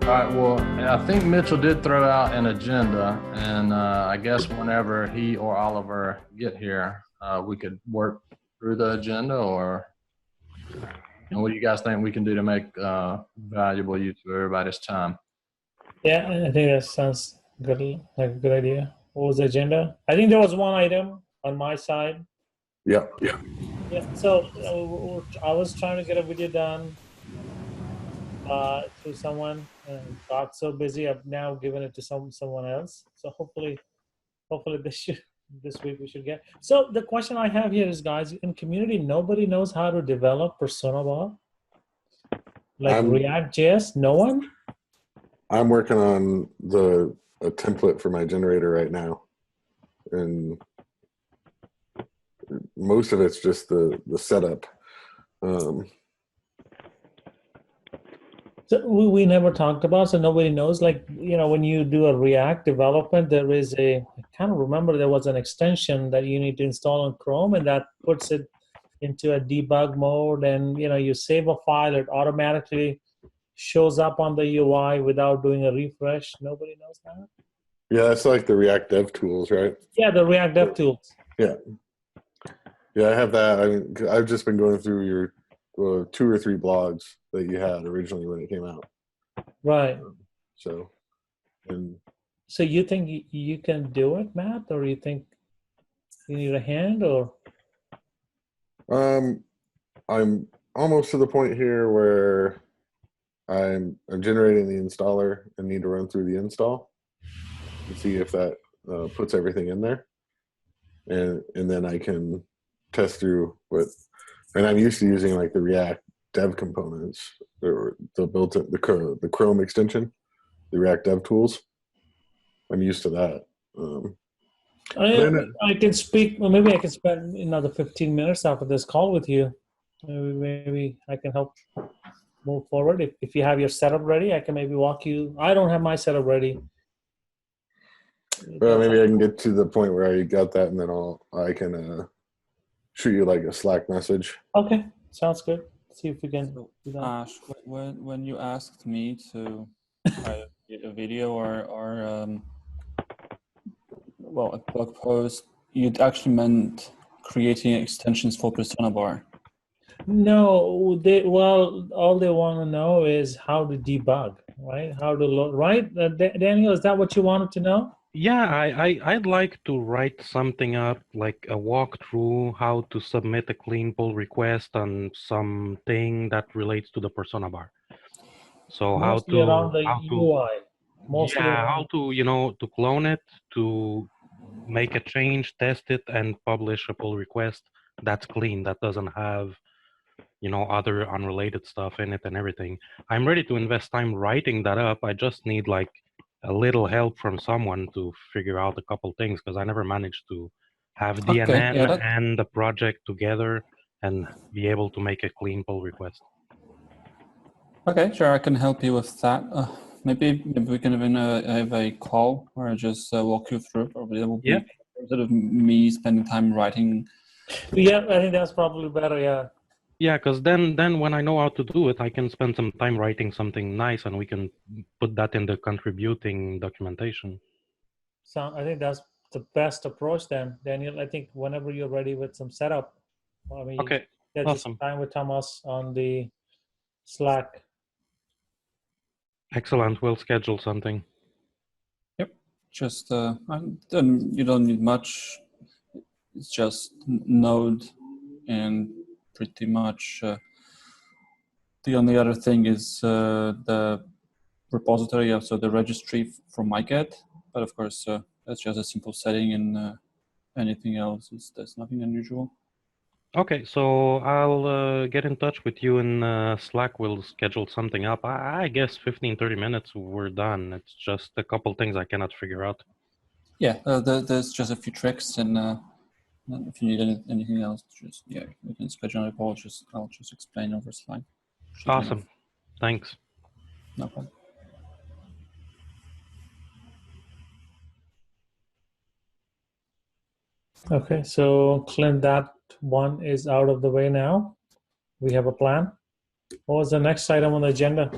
All right. Well, I think Mitchell did throw out an agenda, and I guess whenever he or Oliver get here, we could work through the agenda. Or what do you guys think we can do to make valuable use of everybody's time? Yeah, I think that sounds good, like a good idea. What was the agenda? I think there was one item on my side. Yeah. Yeah, so I was trying to get a video done through someone and got so busy I've now given it to someone else. So hopefully this week we should get. So the question I have here is, guys, in community, nobody knows how to develop persona bar, like React JS. No one. I'm working on a template for my generator right now, and most of it's just the setup. So we never talked about, so nobody knows. Like, when you do a React development, there is I kind of remember there was an extension that you need to install on Chrome, and that puts it into a debug mode. And you save a file, it automatically shows up on the UI without doing a refresh. Nobody knows that. Yeah, that's like the React Dev Tools, right? Yeah, the React Dev Tools. Yeah, I have that. I mean, I've just been going through your 2 or 3 blogs that you had originally when it came out. Right. So you think you can do it, Matt, or you think you need a hand, or? I'm almost to the point here where I'm generating the installer and need to run through the install and see if that puts everything in there, and then I can test through and I'm used to using like the React Dev components or the built-in the Chrome extension, the React Dev Tools. I'm used to that. I can speak. Well, maybe I can spend another 15 minutes after this call with you. Maybe I can help move forward. If you have your setup ready, I can maybe walk you. I don't have my setup ready. Well, maybe I can get to the point where I got that, and then I can shoot you like a Slack message. Okay, sounds good. See if we can do that. Ash, when you asked me to try a video or a blog post, you actually meant creating extensions for Persona Bar. No, all they want to know is how to debug, right? How to load, right? Daniel, is that what you wanted to know? Yeah, I'd like to write something up, like a walkthrough, how to submit a clean pull request on something that relates to the Persona Bar. So Mostly around the UI. How to to clone it, to make a change, test it, and publish a pull request that's clean, that doesn't have other unrelated stuff in it and everything. I'm ready to invest time writing that up. I just need like a little help from someone to figure out a couple things, because I never managed to have DNN and the project together and be able to make a clean pull request. Okay, sure, I can help you with that. Maybe we can even have a call where I just walk you through. Probably that will be instead of me spending time writing. Yeah, I think that's probably better. Yeah. Yeah, because then when I know how to do it, I can spend some time writing something nice, and we can put that in the contributing documentation. So I think that's the best approach then, Daniel. I think whenever you're ready with some setup, okay, awesome. Time with Thomas on the Slack. Excellent. We'll schedule something. Yep. Just you don't need much. It's just Node and pretty much the only other thing is the repository, so the registry from MyGet. But of course, that's just a simple setting, and anything else there's nothing unusual. Okay, so I'll get in touch with you in Slack. We'll schedule something up. I guess 15-30 minutes, we're done. It's just a couple things I cannot figure out. Yeah, there's just a few tricks, and if you need anything else, just we can schedule a call. I'll just explain over Slack. Awesome, thanks. No problem. Okay, so Clint, that one is out of the way now. We have a plan. What was the next item on the agenda?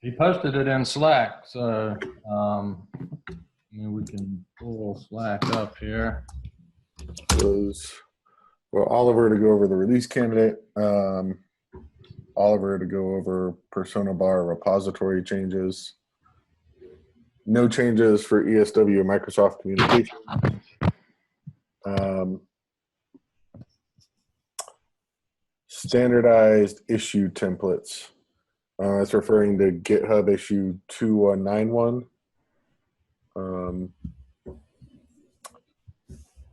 He posted it in Slack, so I mean, we can pull Slack up here. Was well, Oliver to go over the release candidate, Oliver to go over persona bar repository changes. No changes for ESW and Microsoft Communication. Standardized issue templates. It's referring to GitHub issue 2191.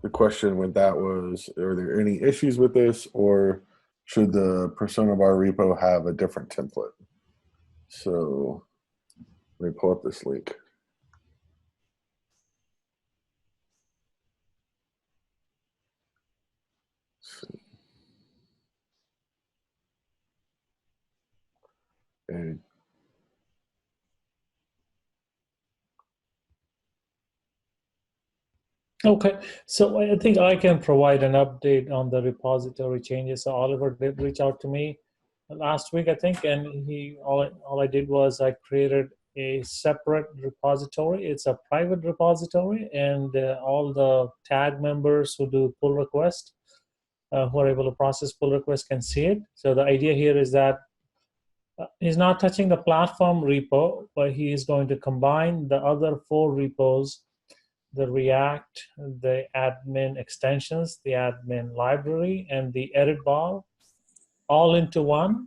The question with that was, are there any issues with this, or should the persona bar repo have a different template? So let me pull up this link. And Okay, so I think I can provide an update on the repository changes. So Oliver did reach out to me last week, I think, and all I did was I created a separate repository. It's a private repository, and all the tag members who do pull request, who are able to process pull requests, can see it. So the idea here is that he's not touching the platform repo, but he is going to combine the other 4 repos, the React, the admin extensions, the admin library, and the edit bar, all into one.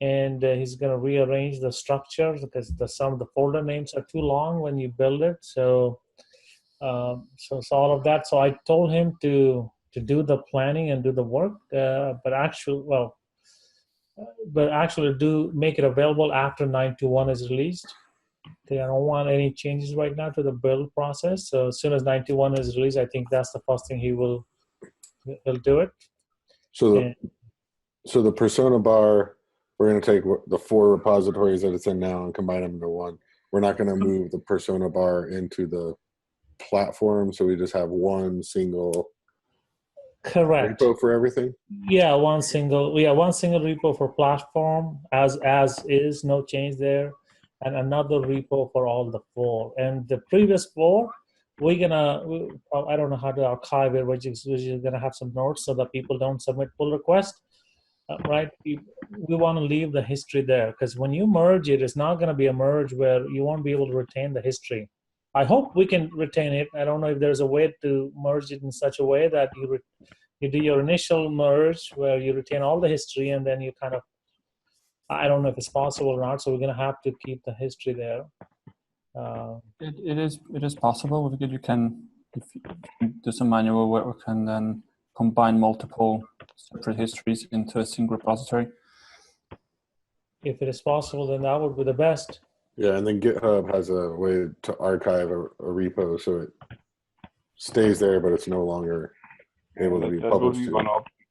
And he's going to rearrange the structure because some of the folder names are too long when you build it. So all of that. So I told him to do the planning and do the work, but actually make it available after 9.2.1 is released. I don't want any changes right now to the build process. So as soon as 91 is released, I think that's the first thing he'll do it. so the persona bar, we're going to take the 4 repositories that it's in now and combine them into one. We're not going to move the persona bar into the platform, so we just have one single Correct. repo for everything. Yeah, one single repo for platform as is, no change there, and another repo for all the 4. And the previous 4, I don't know how to archive it, which is gonna have some notes so that people don't submit pull request. Right? We want to leave the history there, because when you merge it, it's not going to be a merge where you won't be able to retain the history. I hope we can retain it. I don't know if there's a way to merge it in such a way that you do your initial merge where you retain all the history, and then you kind of, I don't know if it's possible or not, so we're going to have to keep the history there. It is possible because you can, if you do some manual work, and then combine multiple separate histories into a single repository. If it is possible, then that would be the best. Yeah, and then GitHub has a way to archive a repo so it stays there, but it's no longer able to be published.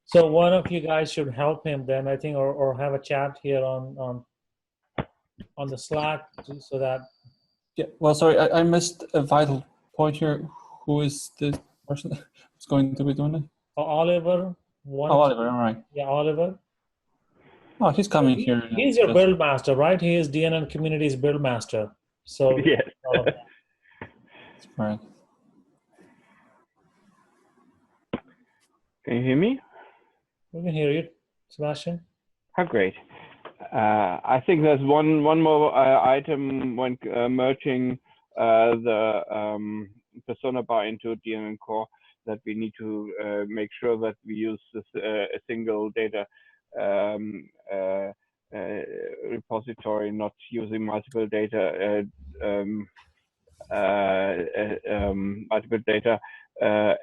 So one of you guys should help him then, I think, or have a chat here on the Slack so that. Yeah. Well, sorry, I missed a vital point here. Who is this person who's going to be doing it? Oliver. Oliver, all right. Yeah, Oliver. Oh, he's coming here. He's your build master, right? He is DNN Community's build master. So yes. That's right. Can you hear me? We can hear you, Sebastian. Oh, great. I think there's one more item when merging the persona bar into DNN core that we need to make sure that we use this, a single data repository, not using multiple data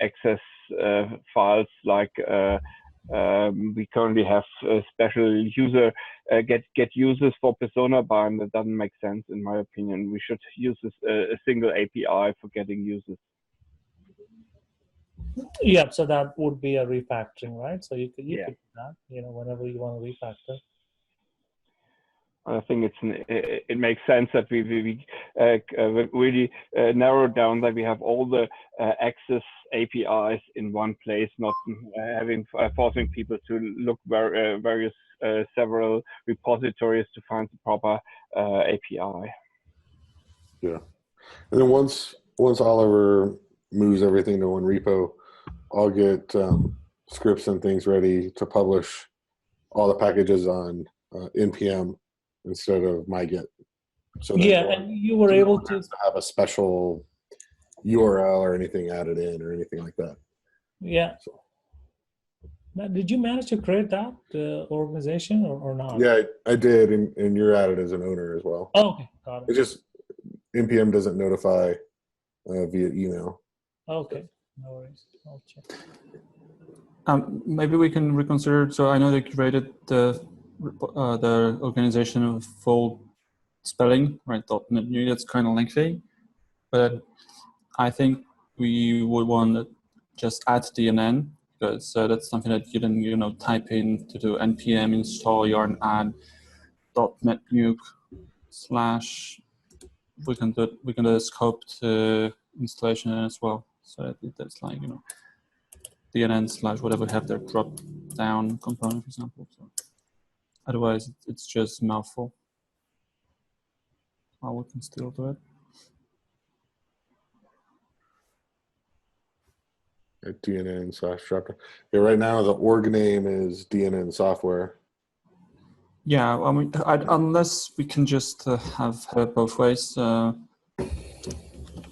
access files like we currently have a special user get users for persona bar, and that doesn't make sense in my opinion. We should use this, a single API for getting users. Yeah, so that would be a refactoring, right? So you could do Yeah. that, whenever you want to refactor. I think it makes sense that we really narrow down that we have all the access APIs in one place, not forcing people to look various several repositories to find the proper API. Yeah, and then once Oliver moves everything to one repo, I'll get scripts and things ready to publish all the packages on npm instead of mygit. So Yeah, and you were able to have a special URL or anything added in or anything like that. Yeah. So. Now, did you manage to create that organization or not? Yeah, I did, and you're added as an owner as well. Oh, okay, got it. It's just npm doesn't notify via email. Okay, no worries. I'll check. Maybe we can reconsider. So I know they created the organization of full spelling, right? .NET New. That's kind of lengthy, but I think we would want to just add DNN, because that's something that you can type in to do npm install yarn add .NET Nuke / we can do the scoped installation as well. So that's like DNN / whatever have their drop down component, for example. So otherwise, it's just a mouthful. How we can still do it. At DNN / drop. Yeah, right now the org name is DNN Software. Yeah, I mean, unless we can just have her both ways.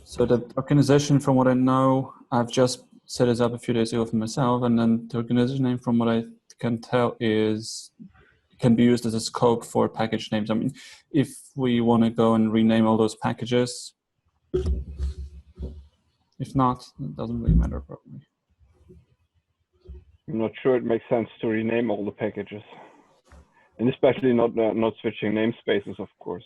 So the organization, from what I know, I've just set it up a few days ago for myself, and then the organization name, from what I can tell, can be used as a scope for package names. I mean, if we want to go and rename all those packages, if not, it doesn't really matter probably. I'm not sure it makes sense to rename all the packages, and especially not switching namespaces, of course.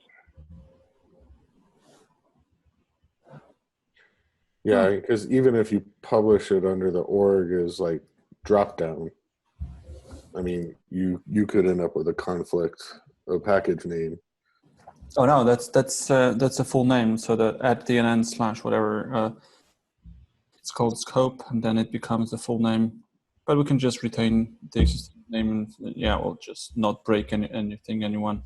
Yeah, because even if you publish it under the org as like drop down, I mean, you could end up with a conflict of package name. Oh no, that's a full name. So the @DNN / whatever, it's called scope, and then it becomes a full name. But we can just retain the existing name, and yeah, we'll just not break anyone.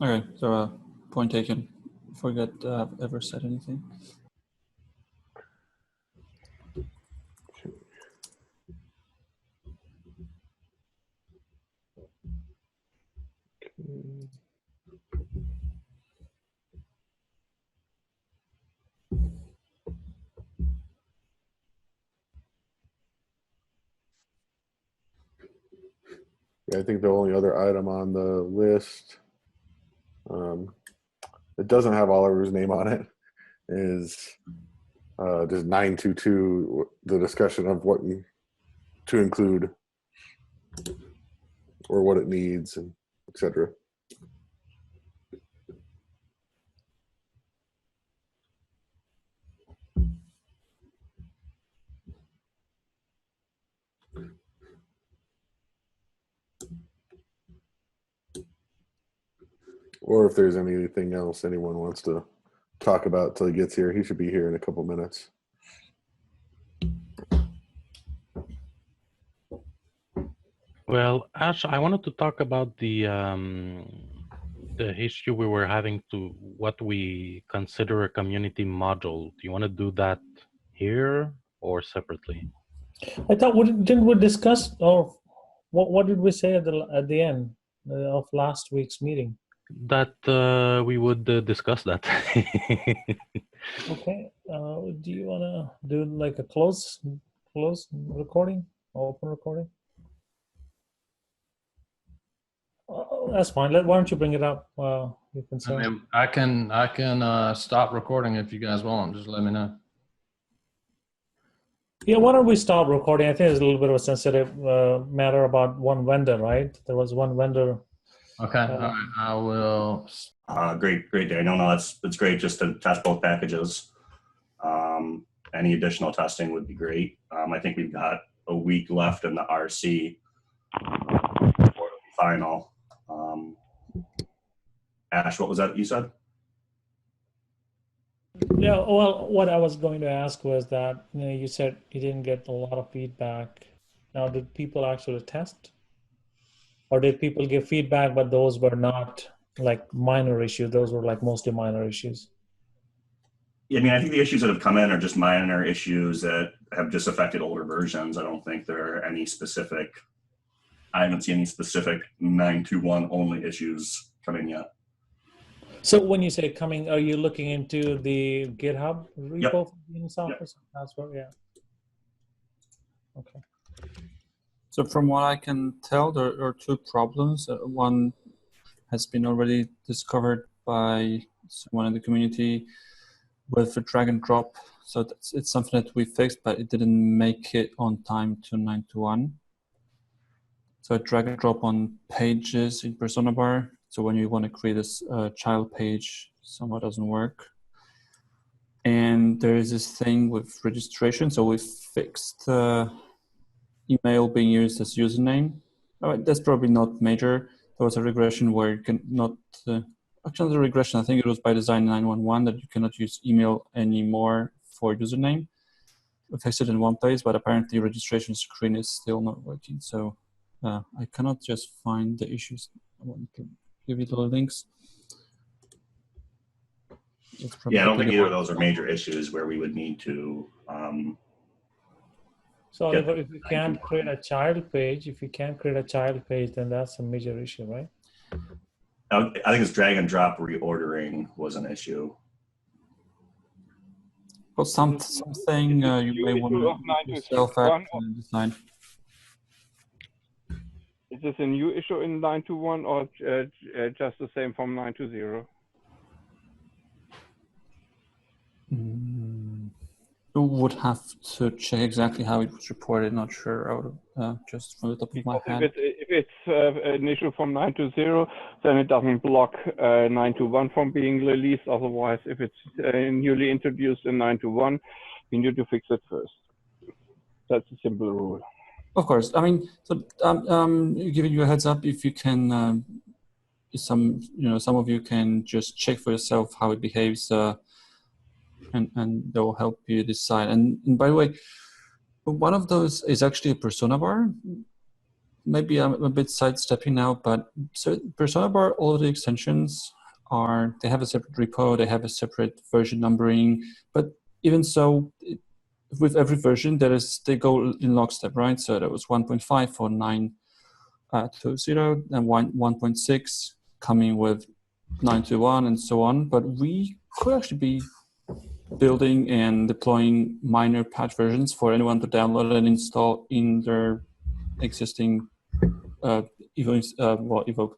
Okay, so point taken. Forget I've ever said anything. Yeah, I think the only other item on the list that doesn't have Oliver's name on it is just 922, the discussion of what to include or what it needs, and etc. Or if there's anything else anyone wants to talk about till he gets here. He should be here in a couple minutes. Well, Ash, I wanted to talk about the issue we were having to what we consider a community module. Do you want to do that here or separately? I thought didn't we discuss, or what did we say at the end of last week's meeting? That we would discuss that. Okay. Do you want to do like a close recording, open recording? That's fine. Why don't you bring it up? You can say. I mean, I can stop recording if you guys want. Just let me know. Yeah, why don't we stop recording? I think there's a little bit of a sensitive matter about one vendor, right? There was one vendor. Okay, all right. I will. Great day. No, that's great. Just to test both packages. Any additional testing would be great. I think we've got a week left in the RC. Final. Ash, what was that you said? Yeah, well, what I was going to ask was that, you said you didn't get a lot of feedback. Now, did people actually test? Or did people give feedback, but those were not like minor issues? Those were like mostly minor issues. Yeah, I mean, I think the issues that have come in are just minor issues that have just affected older versions. I don't think there are any specific, I haven't seen any specific 9.2.1 only issues coming yet. So when you say coming, are you looking into the GitHub repo Yep. for the software? Yep. That's what, yeah. Okay. So from what I can tell, there are two problems. One has been already discovered by someone in the community with a drag and drop. So it's something that we fixed, but it didn't make it on time to 9.2.1. So drag and drop on pages in Persona Bar. So when you want to create this child page, somehow doesn't work. And there is this thing with registration. So we fixed email being used as username. That's probably not major. There was a regression where you can not, actually the regression, I think it was by design 9.1.1 that you cannot use email anymore for username. We fixed it in one place, but apparently registration screen is still not working. So I cannot just find the issues. I want to give you the links. Yeah, I don't think either of those are major issues where we would need to. So Yep. if you can't create a child page, then that's a major issue, right? I think it's drag and drop reordering was an issue. Well, something you may want to yourself decide. Is this a new issue in 9.2.1 or just the same from 9.2.0? You would have to check exactly how it was reported. Not sure out of just from the top of my head. If it's an issue from 9.2.0, then it doesn't block 9.2.1 from being released. Otherwise, if it's newly introduced in 9.2.1, you need to fix it first. That's a simple rule. Of course. I mean, so giving you a heads up, if you can, some of you can just check for yourself how it behaves. And that will help you decide. And by the way, one of those is actually a Persona Bar. Maybe I'm a bit sidestepping now, but so Persona Bar, all of the extensions they have a separate repo, they have a separate version numbering, but even so, with every version, they go in lockstep, right? So there was 1.5 for 9.2.0 and 1.6 coming with 9.2.1 and so on. But we could actually be building and deploying minor patch versions for anyone to download and install in their existing Evoke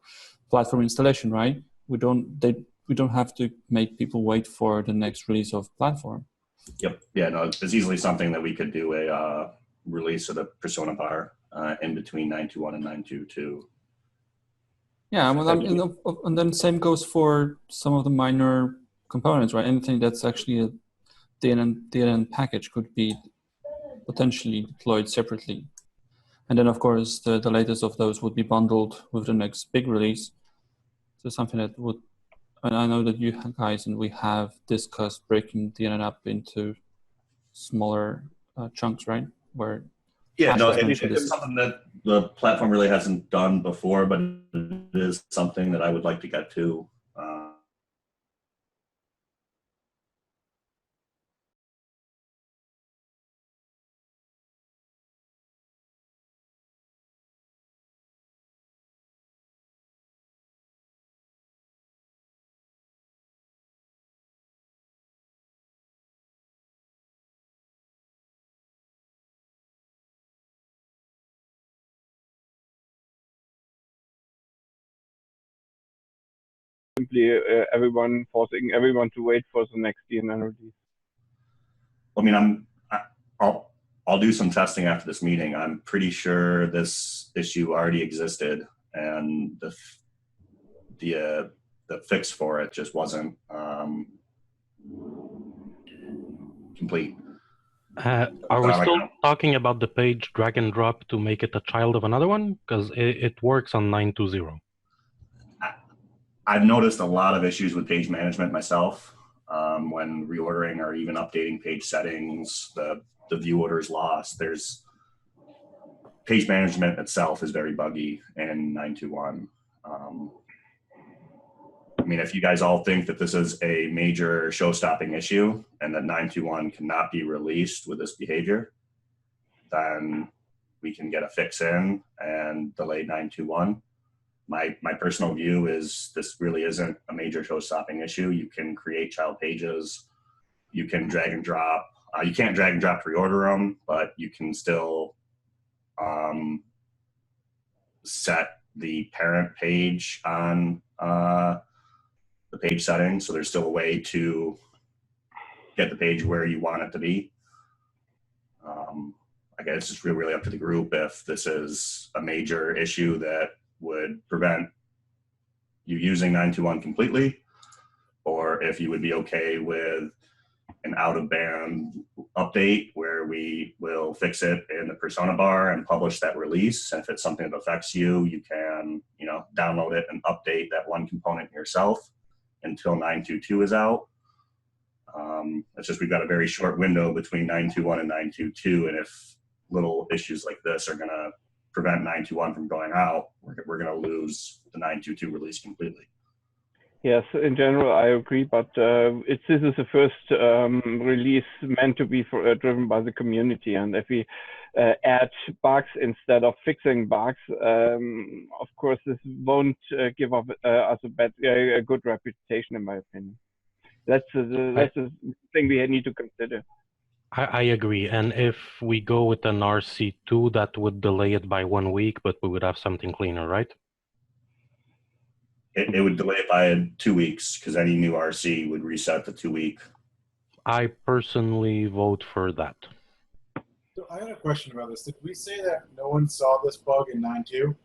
platform installation, right? We don't have to make people wait for the next release of platform. Yep. Yeah. No, it's easily something that we could do a release of the Persona Bar in between 9.2.1 and 9.2.2. Yeah. Well, and then same goes for some of the minor components, right? Anything that's actually a DNN package could be potentially deployed separately. And then, of course, the latest of those would be bundled with the next big release. So something that would, and I know that you guys and we have discussed breaking DNN up into smaller chunks, right? Where yeah, no, it's something that the platform really hasn't done before, but it is something that I would like to get to. Simply forcing everyone to wait for the next DNN release. I mean, I'll do some testing after this meeting. I'm pretty sure this issue already existed, and the fix for it just wasn't complete. Are we Sorry, still talking about the page drag and drop to make it a child of another one? Because it works on 920. I've noticed a lot of issues with page management myself when reordering or even updating page settings. The view order is lost. There's page management itself is very buggy in 921. I mean, if you guys all think that this is a major show-stopping issue and that 921 cannot be released with this behavior, then we can get a fix in and delay 921. My personal view is this really isn't a major show-stopping issue. You can create child pages. You can drag and drop. You can't drag and drop to reorder them, but you can still set the parent page on the page settings. So there's still a way to get the page where you want it to be. I guess it's just really up to the group if this is a major issue that would prevent you using 921 completely, or if you would be okay with an out-of-band update where we will fix it in the persona bar and publish that release. And if it's something that affects you, you can, download it and update that one component yourself until 922 is out. It's just we've got a very short window between 921 and 922, and if little issues like this are going to prevent 921 from going out, we're going to lose the 922 release completely. Yes, in general, I agree, but this is the first release meant to be driven by the community, and if we add bugs instead of fixing bugs, of course, this won't give us a good reputation, in my opinion. That's the thing we need to consider. I agree. And if we go with an RC2, that would delay it by 1 week, but we would have something cleaner, right? It would delay it by 2 weeks because any new RC would reset the 2 week. I personally vote for that. So I had a question about this. Did we say that no one saw this bug in 9.2?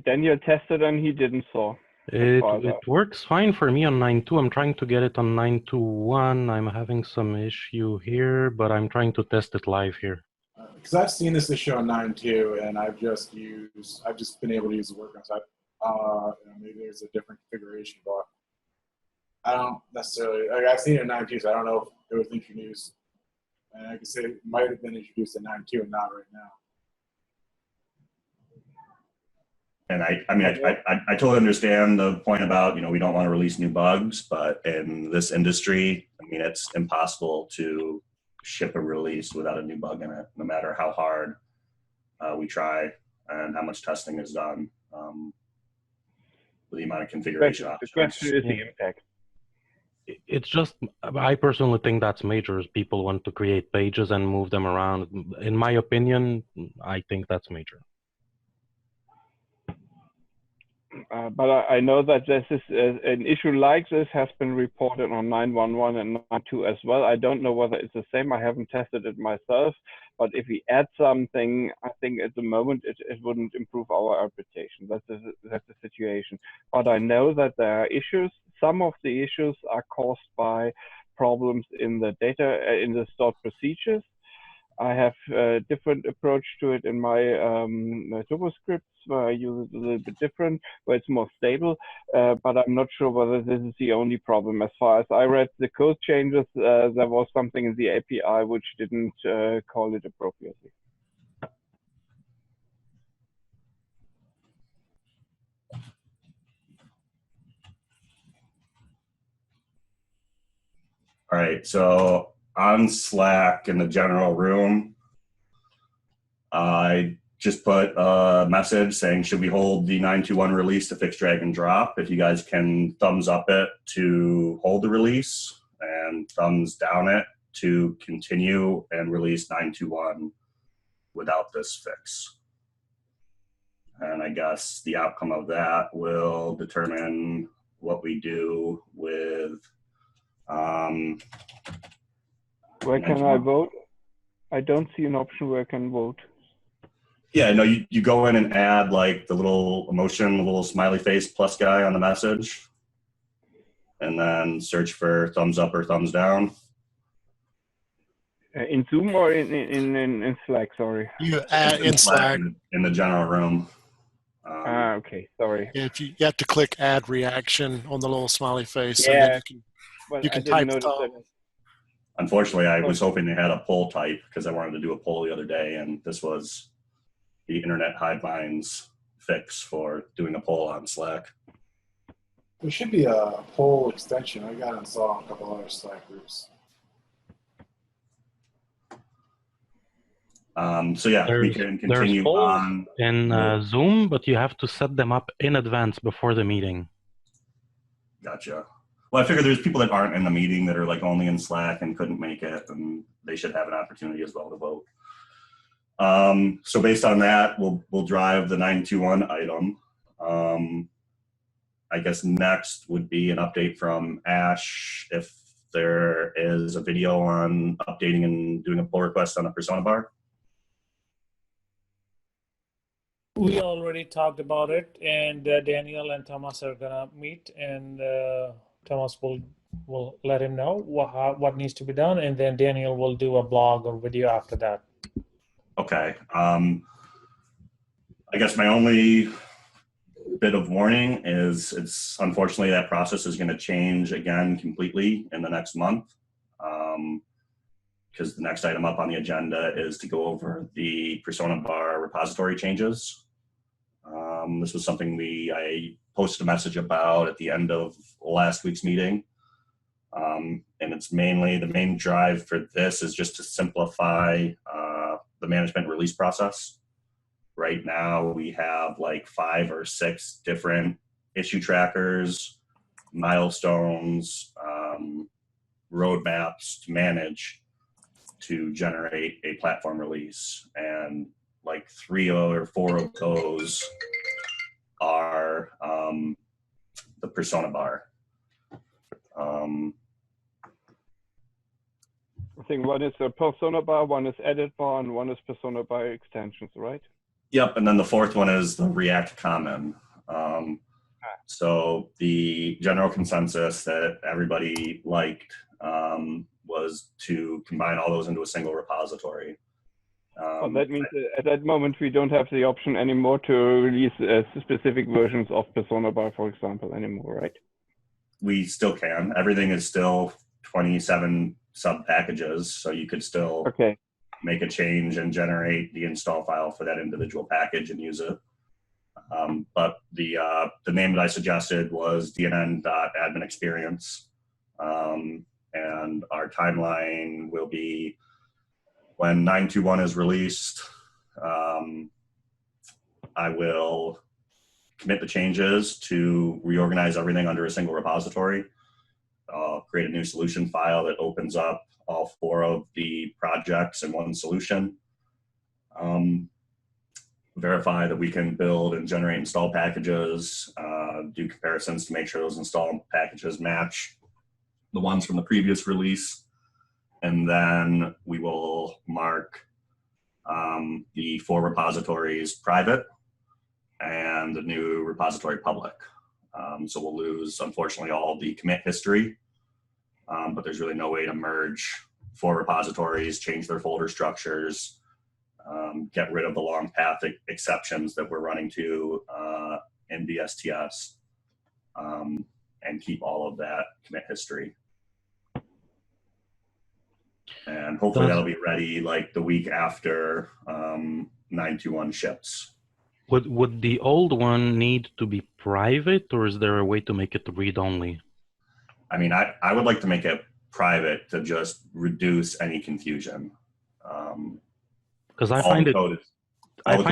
Daniel tested and he didn't saw. It works fine for me on 9.2. I'm trying to get it on 9.2.1. I'm having some issue here, but I'm trying to test it live here. Because I've seen this issue on 9.2, and I've just been able to use the workaround. So maybe there's a different configuration, but I don't necessarily. I've seen it in 9.2, so I don't know if it was introduced. And I could say it might have been introduced in 9.2 and not right now. And I totally understand the point about, we don't want to release new bugs, but in this industry, it's impossible to ship a release without a new bug in it, no matter how hard we try and how much testing is done with the amount of configuration options. The question is the impact. It's just, I personally think that's major. People want to create pages and move them around. In my opinion, I think that's major. But I know that this is an issue like this has been reported on 911 and 9.2 as well. I don't know whether it's the same. I haven't tested it myself. But if we add something, I think at the moment it wouldn't improve our reputation. That's the situation. But I know that there are issues. Some of the issues are caused by problems in the data, in the stored procedures. I have a different approach to it in my turbo scripts, where I use it a little bit different, where it's more stable, but I'm not sure whether this is the only problem. As far as I read the code changes, there was something in the API which didn't call it appropriately. All right, so on Slack in the general room, I just put a message saying, should we hold the 921 release to fix drag and drop? If you guys can thumbs up it to hold the release and thumbs down it to continue and release 921 without this fix. And I guess the outcome of that will determine what we do with where can I vote? I don't see an option where I can vote. Yeah, no, you go in and add like the little emotion, the little smiley face plus guy on the message, and then search for thumbs up or thumbs down. In Zoom or in Slack? Sorry. You add in Slack. In the general room. Okay, sorry. If you have to click add reaction on the little smiley face, so Yeah, then but you I can didn't type notice thumb. that. Unfortunately, I was hoping they had a poll type because I wanted to do a poll the other day, and this was the internet hardlines fix for doing a poll on Slack. There should be a poll extension. I got it installed on a couple other Slack groups. So yeah, we can continue polls on in Zoom, but you have to set them up in advance before the meeting. Gotcha. Well, I figure there's people that aren't in the meeting that are like only in Slack and couldn't make it, and they should have an opportunity as well to vote. So based on that, we'll drive the 921 item. I guess next would be an update from Ash if there is a video on updating and doing a pull request on a persona bar. We already talked about it, and Daniel and Thomas are gonna meet, and Thomas will let him know what needs to be done, and then Daniel will do a blog or video after that. Okay. I guess my only bit of warning is it's unfortunately that process is going to change again completely in the next month, because the next item up on the agenda is to go over the persona bar repository changes. This was something I posted a message about at the end of last week's meeting. And it's mainly, the main drive for this is just to simplify the management release process. Right now we have like 5 or 6 different issue trackers, milestones, roadmaps to manage to generate a platform release. And like 3 or 4 of those are the persona bar. I think one is a persona bar, one is edit bar, and one is persona bar extensions, right? Yep, and then the 4th one is the React common. So the general consensus that everybody liked was to combine all those into a single repository. Well, that means at that moment we don't have the option anymore to release specific versions of persona bar, for example, anymore, right? We still can. Everything is still 27 sub packages, so you could still make a change and generate the install file for that individual package and use it. But the name that I suggested was DNN.admin experience, and our timeline will be when 921 is released. I will commit the changes to reorganize everything under a single repository. Create a new solution file that opens up all 4 of the projects in one solution. Verify that we can build and generate install packages, do comparisons to make sure those install packages match the ones from the previous release. And then we will mark the 4 repositories private and the new repository public. So we'll lose, unfortunately, all the commit history, but there's really no way to merge 4 repositories, change their folder structures, get rid of the long path exceptions that we're running to in BSTS, and keep all of that commit history. And hopefully that'll be ready like the week after 921 ships. Would the old one need to be private, or is there a way to make it read-only? I mean, I would like to make it private to just reduce any confusion. Because I find it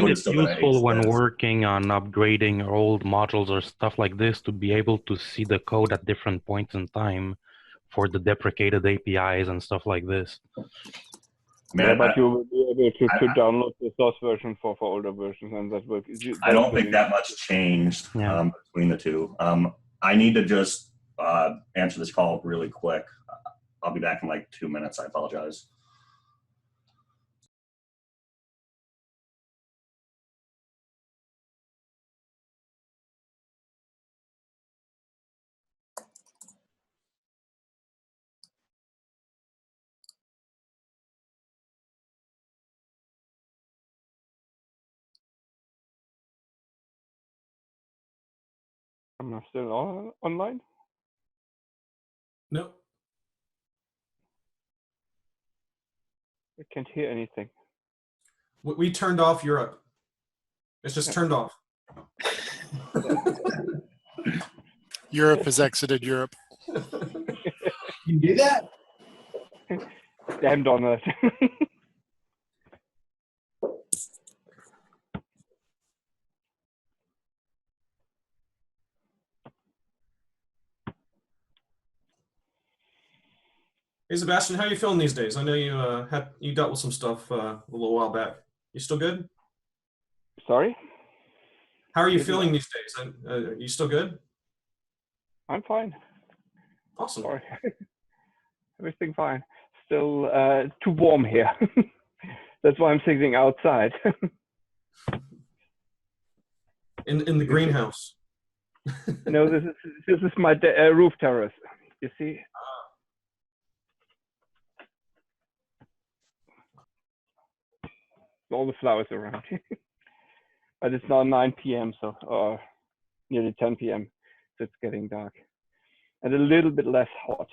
useful when working on upgrading old modules or stuff like this to be able to see the code at different points in time for the deprecated APIs and stuff like this. Man, yeah, but you will be able to download the source version for older versions, and that will. I don't think that much changed between the two. I need to just answer this call really quick. I'll be back in like 2 minutes. I apologize. Donna still online? Nope. I can't hear anything. We turned off Europe. It's just turned off. Europe has exited Europe. You do that? Damn Donna. Hey Sebastian, how are you feeling these days? I know you you dealt with some stuff a little while back. You still good? Sorry? How are you feeling these days? Are you still good? I'm fine. Awesome. Sorry. Everything fine. Still too warm here. That's why I'm sitting outside. In the greenhouse. No, this is my roof terrace. You see? All the flowers around. But it's now 9 p.m. or nearly 10 p.m. So it's getting dark and a little bit less hot.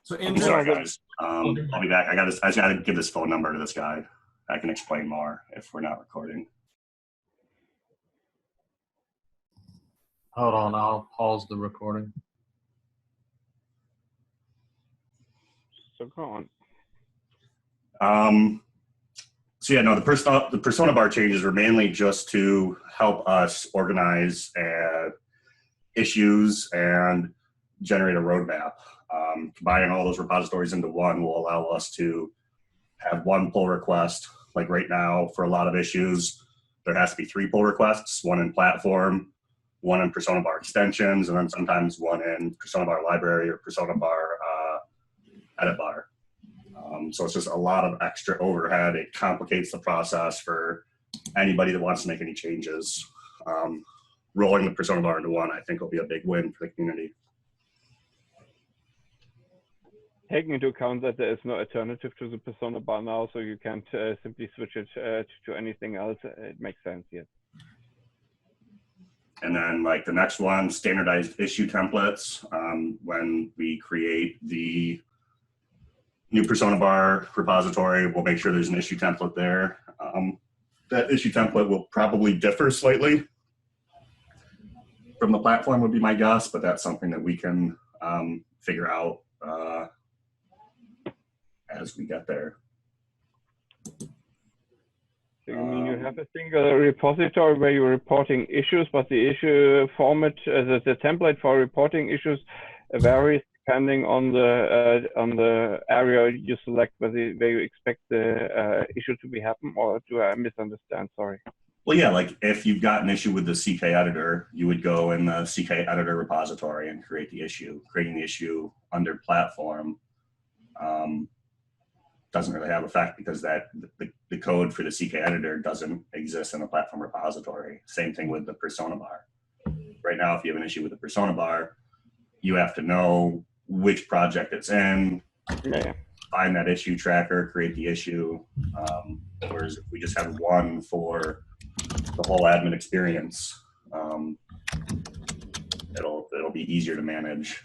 So I'm Andrew, sorry, guys. I'll be back. I just got to give this phone number to this guy. I can explain more if we're not recording. Hold on, I'll pause the recording. So go on. So yeah, no, the persona bar changes were mainly just to help us organize issues and generate a roadmap. Combining all those repositories into one will allow us to have one pull request. Like right now, for a lot of issues, there has to be 3 pull requests: one in platform, one in persona bar extensions, and then sometimes one in persona bar library or persona bar edit bar. So it's just a lot of extra overhead. It complicates the process for anybody that wants to make any changes. Rolling the persona bar into one, I think, will be a big win for the community. Taking into account that there is no alternative to the persona bar now, so you can't simply switch it to anything else, it makes sense, yes. And then like the next one, standardized issue templates. When we create the new persona bar repository, we'll make sure there's an issue template there. That issue template will probably differ slightly from the platform, would be my guess, but that's something that we can figure out as we get there. So you mean you have a single repository where you're reporting issues, but the issue format, the template for reporting issues varies depending on the area you select, where you expect the issue to be happen, or do I misunderstand? Sorry. Well, yeah, like if you've got an issue with the CK editor, you would go in the CK editor repository and create the issue. Creating the issue under platform doesn't really have effect because the code for the CK editor doesn't exist in the platform repository. Same thing with the persona bar. Right now, if you have an issue with the persona bar, you have to know which project it's in, find that issue tracker, create the issue. Whereas if we just have one for the whole admin experience, it'll be easier to manage.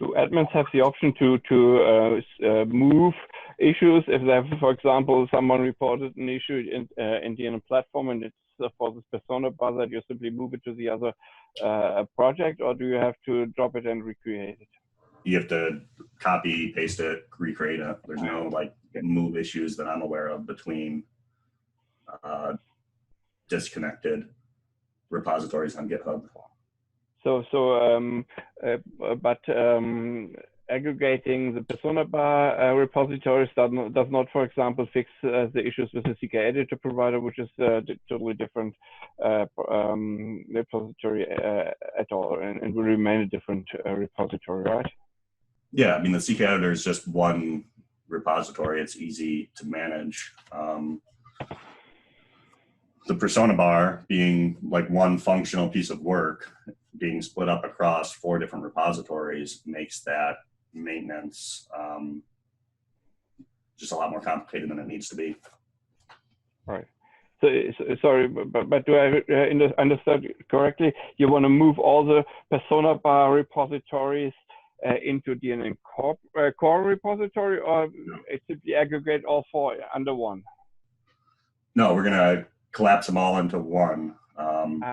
Do admins have the option to move issues if they have, for example, someone reported an issue in the platform and it's for this persona bar that you simply move it to the other project, or do you have to drop it and recreate it? You have to copy, paste it, recreate it. There's no like move issues that I'm aware of between disconnected repositories on GitHub. But aggregating the persona bar repositories does not, for example, fix the issues with the CK editor provider, which is a totally different repository at all, and will remain a different repository, right? Yeah, I mean, the CK editor is just one repository. It's easy to manage. The persona bar being like one functional piece of work, being split up across 4 different repositories makes that maintenance just a lot more complicated than it needs to be. Right. So, sorry, but do I understand correctly? You want to move all the persona bar repositories into DNN core repository, or it simply aggregate all 4 under one? No, we're going to collapse them all into one.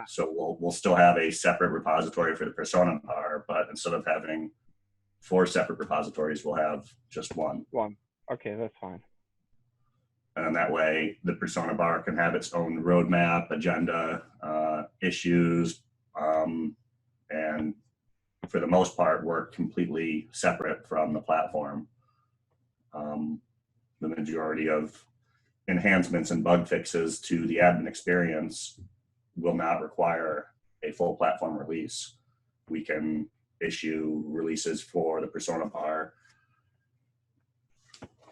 So we'll still have a separate repository for the persona bar, but instead of having 4 separate repositories, we'll have just one. One. Okay, that's fine. And that way, the persona bar can have its own roadmap, agenda, issues, and for the most part, work completely separate from the platform. The majority of enhancements and bug fixes to the admin experience will not require a full platform release. We can issue releases for the persona bar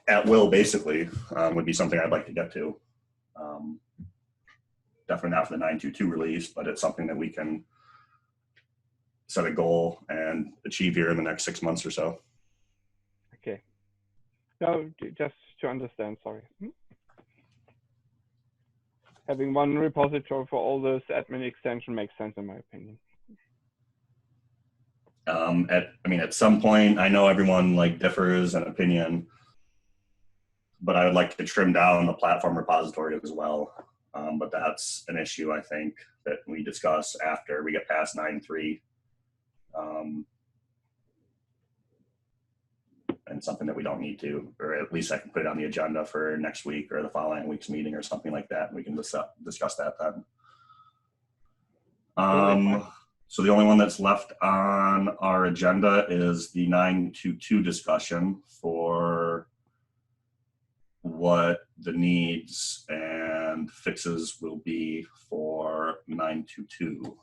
at will, basically, would be something I'd like to get to. Definitely not for the 9.2.2 release, but it's something that we can set a goal and achieve here in the next 6 months or so. Okay. No, just to understand, sorry. Having one repository for all those admin extension makes sense in my opinion. At some point, I know everyone differs in opinion, but I would like to trim down the platform repository as well. But that's an issue, I think, that we discuss after we get past 9.3. And something that we don't need to, or at least I can put it on the agenda for next week or the following week's meeting or something like that. And we can discuss that then. So the only one that's left on our agenda is the 9.2.2 discussion for what the needs and fixes will be for 9.2.2.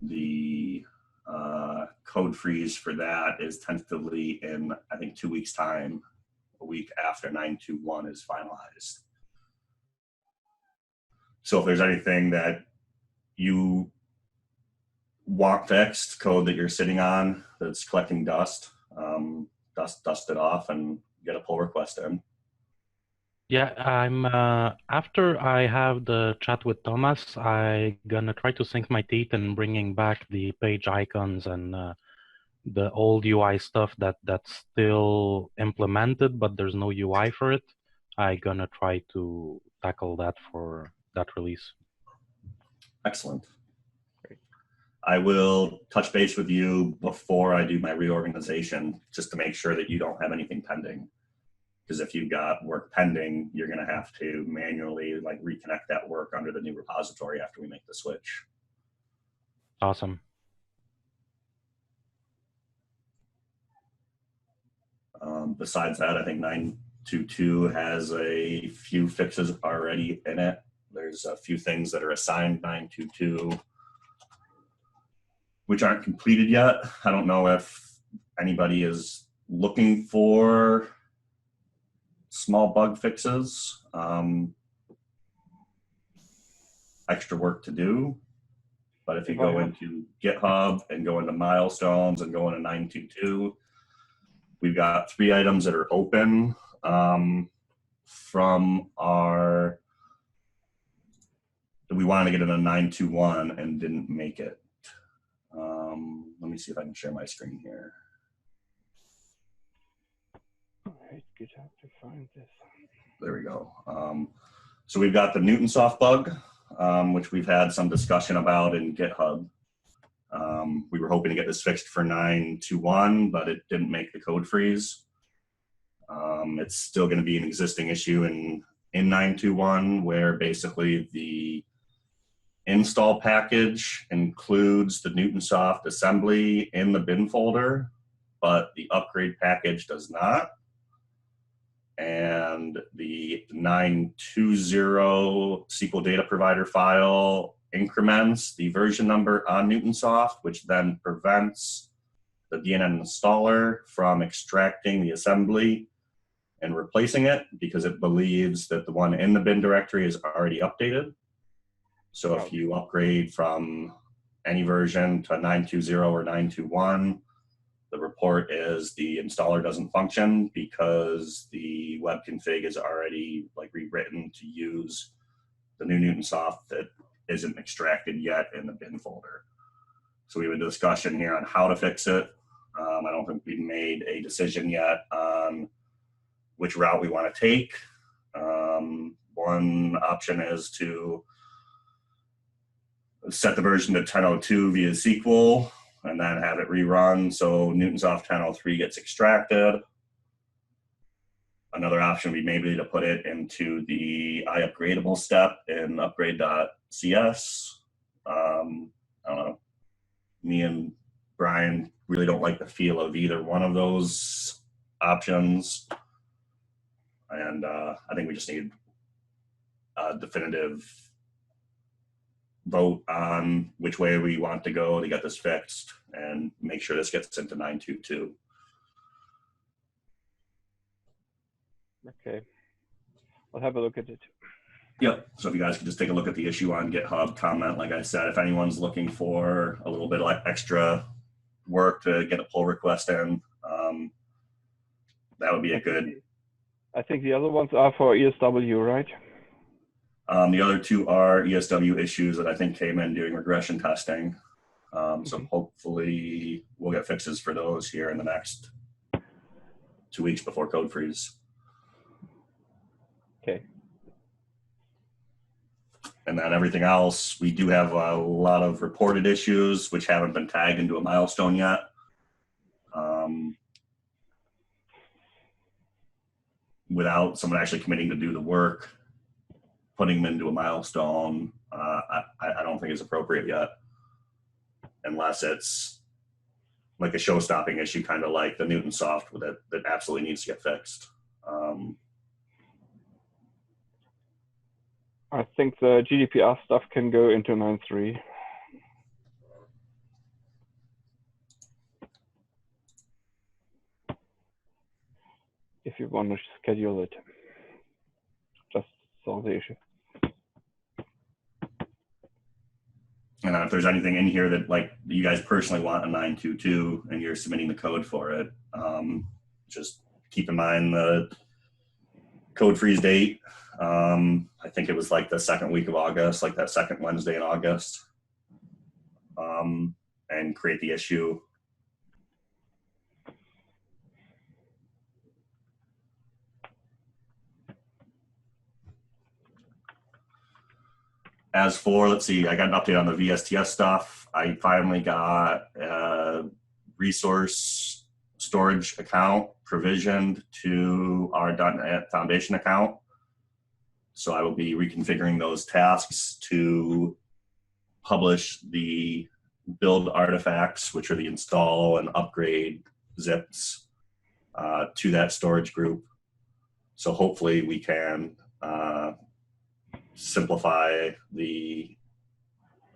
The code freeze for that is tentatively in, I think, 2 weeks' time, a week after 9.2.1 is finalized. So if there's anything that you want fixed, code that you're sitting on that's collecting dust, dust it off and get a pull request in. Yeah, I'm after I have the chat with Thomas, I gonna try to sink my teeth in bringing back the page icons and the old UI stuff that's still implemented, but there's no UI for it. I gonna try to tackle that for that release. Excellent. Great. I will touch base with you before I do my reorganization, just to make sure that you don't have anything pending. Because if you've got work pending, you're going to have to manually reconnect that work under the new repository after we make the switch. Awesome. Besides that, I think 9.2.2 has a few fixes already in it. There's a few things that are assigned 9.2.2, which aren't completed yet. I don't know if anybody is looking for small bug fixes, extra work to do. But if you go into GitHub and go into milestones and go into 9.2.2, we've got 3 items that are open from our, we wanted to get into 9.2.1 and didn't make it. Let me see if I can share my screen here. Good job to find this. There we go. So we've got the NewtonSoft bug, which we've had some discussion about in GitHub. We were hoping to get this fixed for 9.2.1, but it didn't make the code freeze. It's still going to be an existing issue in 9.2.1, where basically the install package includes the NewtonSoft assembly in the bin folder, but the upgrade package does not. And the 9.2.0 SQL data provider file increments the version number on NewtonSoft, which then prevents the DNN installer from extracting the assembly and replacing it because it believes that the one in the bin directory is already updated. So if you upgrade from any version to 920 or 921, the report is the installer doesn't function because the web config is already like rewritten to use the new Newtonsoft that isn't extracted yet in the bin folder. So we have a discussion here on how to fix it. I don't think we've made a decision yet on which route we want to take. One option is to set the version to 10.02 via SQL and then have it rerun so Newtonsoft 10.03 gets extracted. Another option would be maybe to put it into the iUpgradable step in upgrade.cs. I don't know. Me and Brian really don't like the feel of either one of those options. And I think we just need a definitive vote on which way we want to go to get this fixed and make sure this gets into 922. Okay, I'll have a look at it. Yep. So if you guys could just take a look at the issue on GitHub, comment, like I said, if anyone's looking for a little bit of extra work to get a pull request in, that would be a good. I think the other ones are for ESW, right? The other two are ESW issues that I think came in during regression testing. So hopefully we'll get fixes for those here in the next 2 weeks before code freeze. Okay. And then everything else, we do have a lot of reported issues which haven't been tagged into a milestone yet. Without someone actually committing to do the work, putting them into a milestone, I don't think is appropriate yet, unless it's like a show-stopping issue, kind of like the Newtonsoft that absolutely needs to get fixed. I think the GDPR stuff can go into 9.3. If you want to schedule it, just solve the issue. And if there's anything in here that like you guys personally want a 922 and you're submitting the code for it, just keep in mind the code freeze date. I think it was like the second week of August, like that second Wednesday in August, and create the issue. As for, let's see, I got an update on the VSTS stuff. I finally got a resource storage account provisioned to our .NET Foundation account. So I will be reconfiguring those tasks to publish the build artifacts, which are the install and upgrade zips, to that storage group. So hopefully we can simplify the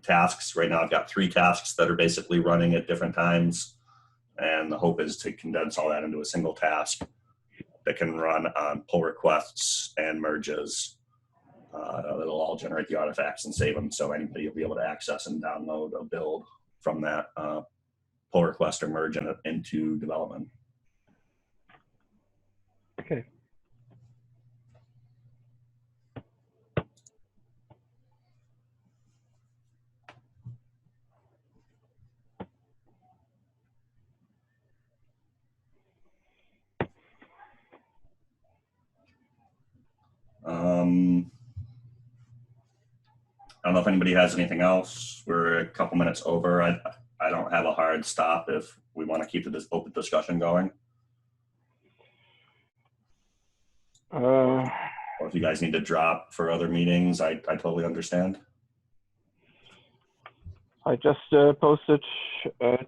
tasks. Right now I've got 3 tasks that are basically running at different times, and the hope is to condense all that into a single task that can run on pull requests and merges. It'll all generate the artifacts and save them, so anybody will be able to access and download a build from that pull request or merge into development. Okay. I don't know if anybody has anything else. We're a couple minutes over. I don't have a hard stop if we want to keep this open discussion going. Or if you guys need to drop for other meetings, I totally understand. I just posted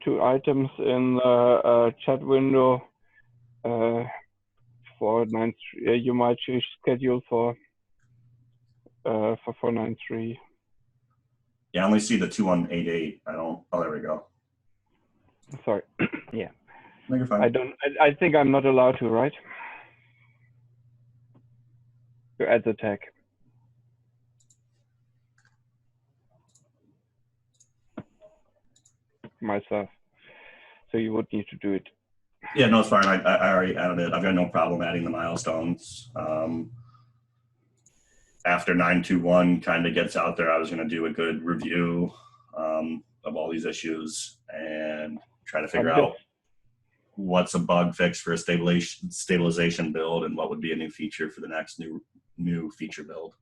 2 items in the chat window for 9.3. You might schedule for 9.3. Yeah, I only see the 2188. I don't. Oh, there we go. Sorry. Yeah. No, you're fine. I think I'm not allowed to, right? To add the tag. myself. So you would need to do it. Yeah, no, it's fine. I already added it. I've got no problem adding the milestones. After 921 kind of gets out there, I was going to do a good review of all these issues and try to figure out what's a bug fix for a stabilization build and what would be a new feature for the next new feature build.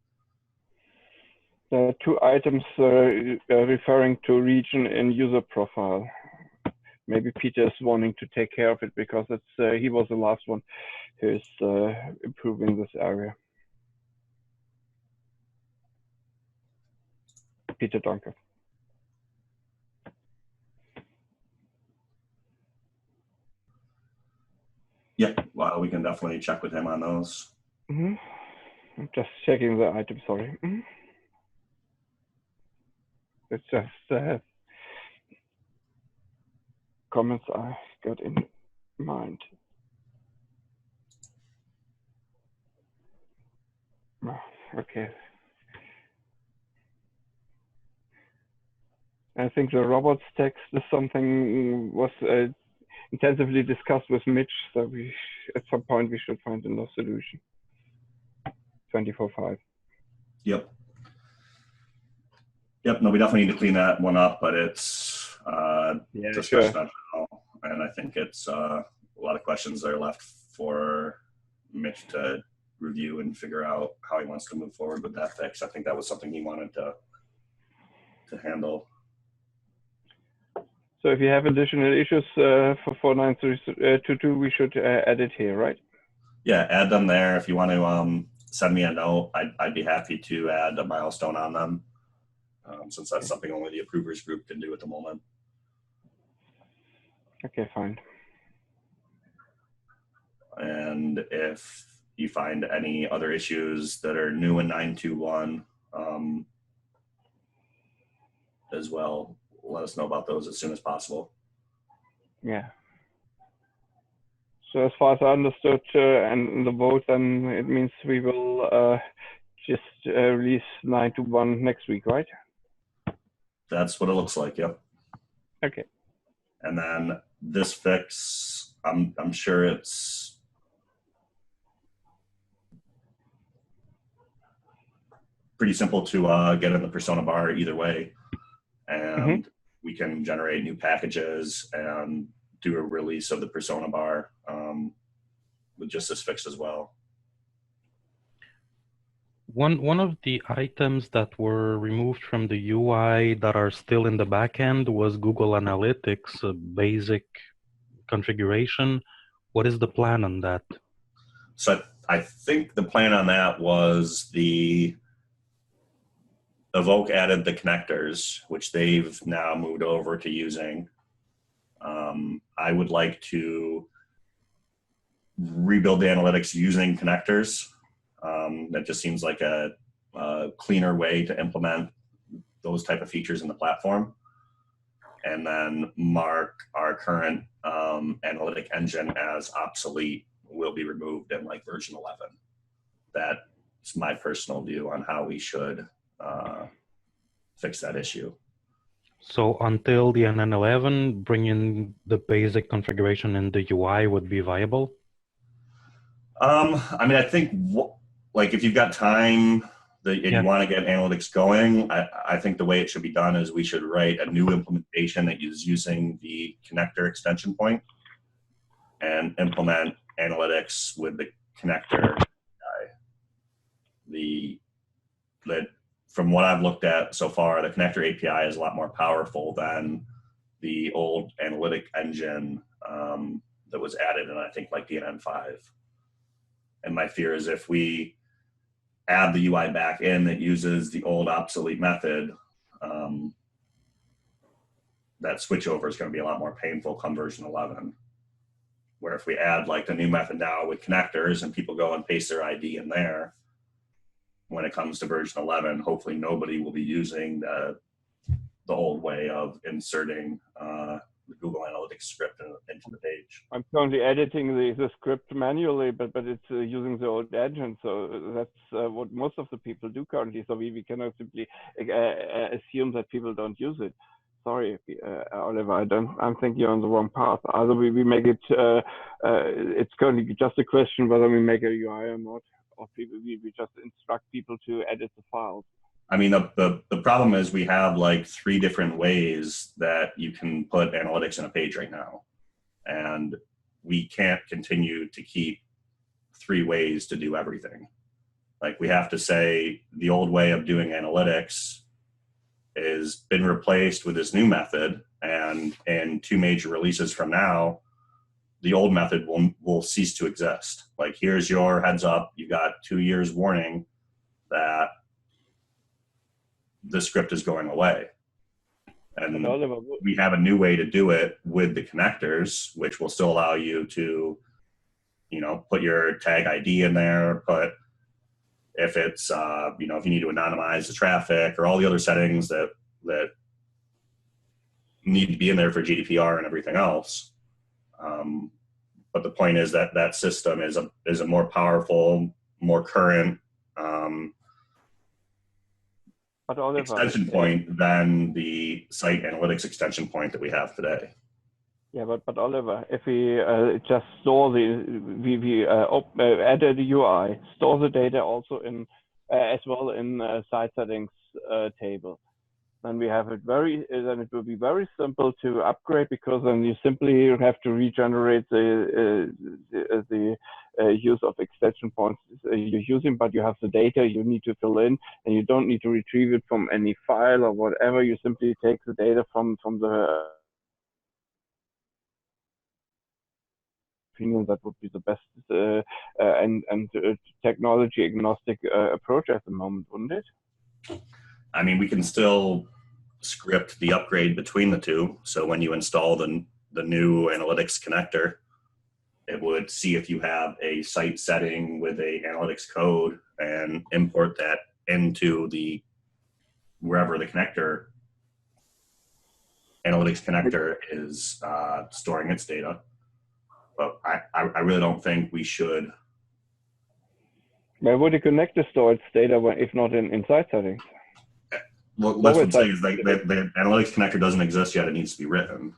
There are 2 items referring to region in user profile. Maybe Peter is wanting to take care of it because it's he was the last one who's improving this area. Peter Dunker. Yeah, well, we can definitely check with him on those. Mm-hmm. I'm just checking the item, sorry. Mm-hmm. It's just comments I got in mind. Okay. I think the robots text is something was intensively discussed with Mitch, so we at some point we should find another solution. 24/5. Yep. Yep. No, we definitely need to clean that one up, but it's Yeah, discussion sure. on how, and I think it's a lot of questions that are left for Mitch to review and figure out how he wants to move forward with that fix. I think that was something he wanted to handle. So if you have additional issues for 4922, we should add it here, right? Yeah, add them there. If you want to send me a note, I'd be happy to add a milestone on them, since that's something only the approvers group can do at the moment. Okay, fine. And if you find any other issues that are new in 921 as well, let us know about those as soon as possible. Yeah. So as far as I understood, and the vote, then it means we will just release 921 next week, right? That's what it looks like. Yep. Okay. And then this fix, I'm sure it's pretty simple to get in the persona bar either way, and we can generate new packages and do a release of the persona bar with just this fix as well. One of the items that were removed from the UI that are still in the backend was Google Analytics, a basic configuration. What is the plan on that? So I think the plan on that was the Evoke added the connectors, which they've now moved over to using. I would like to rebuild the analytics using connectors. That just seems like a cleaner way to implement those type of features in the platform. And then mark our current analytic engine as obsolete will be removed in like version 11. That's my personal view on how we should fix that issue. So until the DNN11, bringing the basic configuration in the UI would be viable? I mean, I think like if you've got time and you want to get analytics going, I think the way it should be done is we should write a new implementation that is using the connector extension point and implement analytics with the connector API. From what I've looked at so far, the connector API is a lot more powerful than the old analytic engine that was added in, I think, like DNN5. And my fear is if we add the UI back in that uses the old obsolete method, that switchover is going to be a lot more painful come version 11. Where if we add like the new method now with connectors and people go and paste their ID in there, when it comes to version 11, hopefully nobody will be using the old way of inserting the Google Analytics script into the page. I'm currently editing the script manually, but it's using the old engine. So that's what most of the people do currently. So we cannot simply assume that people don't use it. Sorry, Oliver, I think you're on the wrong path. Either we make it, it's currently just a question whether we make a UI or not, or we just instruct people to edit the files. I mean, the problem is we have like 3 different ways that you can put analytics in a page right now. And we can't continue to keep 3 ways to do everything. Like we have to say the old way of doing analytics is been replaced with this new method, and in 2 major releases from now, the old method will cease to exist. Like here's your heads up, you got 2 years warning that the script is going away. And we have a new way to do it with the connectors, which will still allow you to, you know, put your tag ID in there, put if it's, you know, if you need to anonymize the traffic or all the other settings that need to be in there for GDPR and everything else. But the point is that that system is a more powerful, more current extension point than the site analytics extension point that we have today. Yeah, but Oliver, if we just store we added a UI, store the data also in as well in site settings table, then we have it then it will be very simple to upgrade, because then you simply have to regenerate the use of extension points you're using, but you have the data you need to fill in, and you don't need to retrieve it from any file or whatever. You simply take the data from the opinion that would be the best and technology agnostic approach at the moment, wouldn't it? I mean, we can still script the upgrade between the two. So when you install the new analytics connector, it would see if you have a site setting with a analytics code and import that into the wherever the connector analytics connector is storing its data. But I really don't think we should. Where would the connector store its data if not in site settings? Well, that's what I'm saying is like the analytics connector doesn't exist yet. It needs to be written.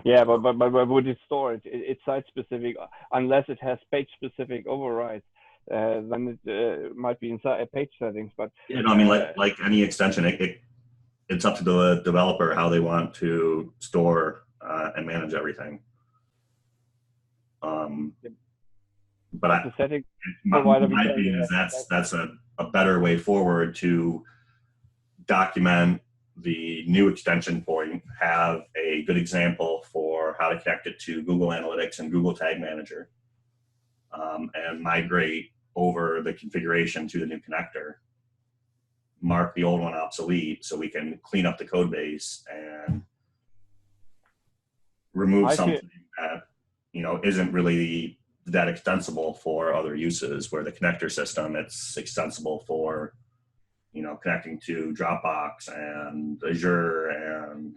Yeah, but where would it store it? It's site specific, unless it has page specific overrides. Then it might be inside page settings. But yeah, no, I mean like any extension, it's up to the developer how they want to store and manage everything. But my opinion is that's a better way forward to document the new extension point, have a good example for how to connect it to Google Analytics and Google Tag Manager, and migrate over the configuration to the new connector, mark the old one obsolete so we can clean up the code base and remove something that, you know, isn't really that extensible for other uses, where the connector system, it's extensible for, you know, connecting to Dropbox and Azure and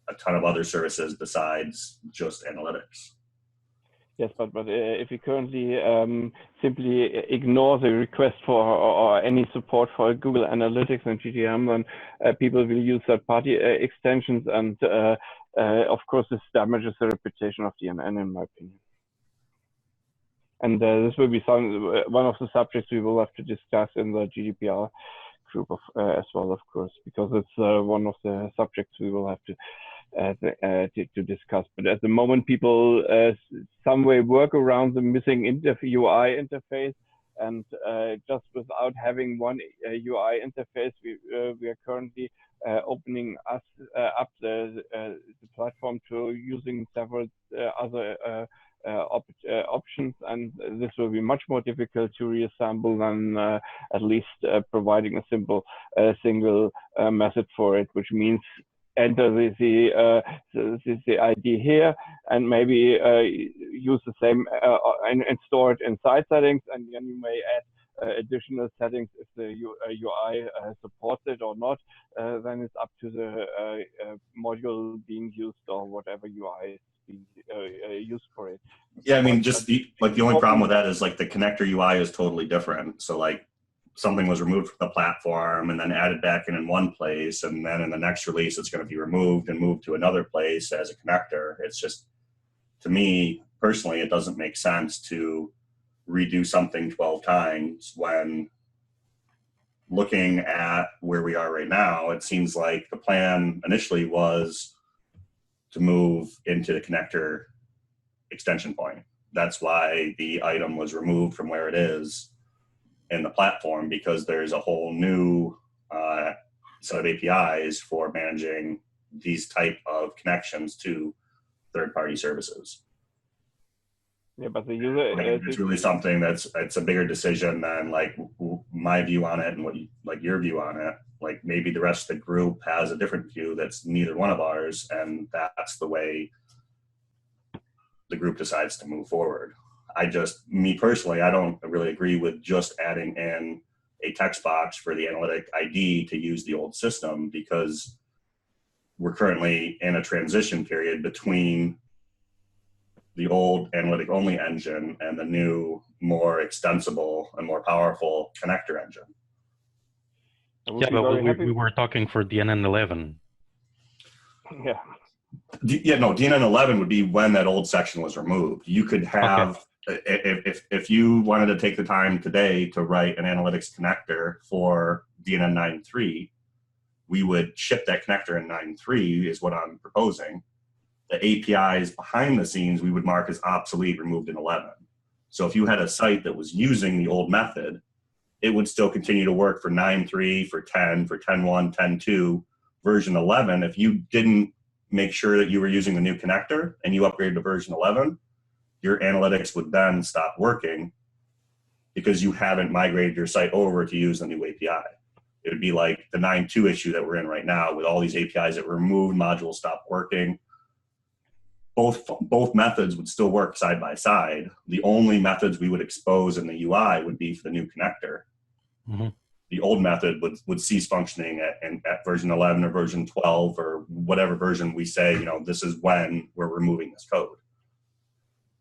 a ton of other services besides just analytics. Yes, but if you currently simply ignore the request for or any support for Google Analytics and GTM, then people will use third-party extensions, and of course this damages the reputation of DNN, in my opinion. And this will be one of the subjects we will have to discuss in the GDPR group as well, of course, because it's one of the subjects we will have to discuss. But at the moment, people some way work around the missing UI interface, and just without having one UI interface, we are currently opening up the platform to using several other options, and this will be much more difficult to reassemble than at least providing a simple single method for it, which means enter the ID here and maybe use the same and store it in site settings, and then you may add additional settings if the UI supports it or not. Then it's up to the module being used or whatever UI is being used for it. Yeah, I mean, just the only problem with that is like the connector UI is totally different. So like something was removed from the platform and then added back in one place, and then in the next release it's going to be removed and moved to another place as a connector. It's just, to me personally, it doesn't make sense to redo something 12 times when, looking at where we are right now, it seems like the plan initially was to move into the connector extension point. That's why the item was removed from where it is in the platform, because there's a whole new set of APIs for managing these type of connections to third-party services. Yeah, but the user It's really something it's a bigger decision than like my view on it and what like your view on it. Like maybe the rest of the group has a different view that's neither one of ours, and that's the way the group decides to move forward. Me personally, I don't really agree with just adding in a text box for the analytic ID to use the old system, because we're currently in a transition period between the old analytic only engine and the new, more extensible and more powerful connector engine. Yeah, but we were talking for DNN11. Yeah. Yeah, no, DNN11 would be when that old section was removed. You could have, if you wanted to take the time today to write an analytics connector for DNN 9.3, we would ship that connector in 9.3 is what I'm proposing. The APIs behind the scenes we would mark as obsolete, removed in 11. So if you had a site that was using the old method, it would still continue to work for 9.3, for 10, for 10.1, 10.2, version 11. If you didn't make sure that you were using the new connector and you upgraded to version 11, your analytics would then stop working because you haven't migrated your site over to use the new API. It would be like the 9.2 issue that we're in right now with all these APIs that were removed, modules stopped working. Both methods would still work side by side. The only methods we would expose in the UI would be for the new connector. Mm-hmm. The old method would cease functioning at version 11 or version 12 or whatever version we say, this is when we're removing this code.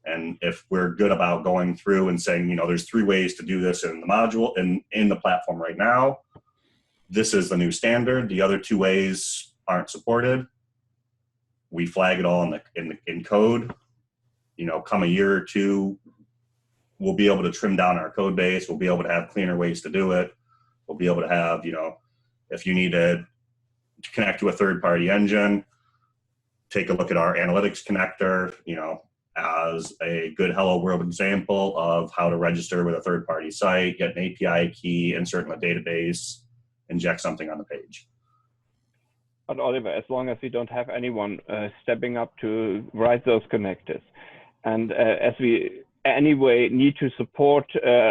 And if we're good about going through and saying, there's 3 ways to do this in the module in the platform right now, this is the new standard. The other 2 ways aren't supported. We flag it all in code. Come a year or 2, we'll be able to trim down our code base. We'll be able to have cleaner ways to do it. We'll be able to have, if you need to connect to a third-party engine, take a look at our analytics connector, as a good hello world example of how to register with a third-party site, get an API key, insert in the database, inject something on the page. But Oliver, as long as we don't have anyone stepping up to write those connectors, and as we anyway need to support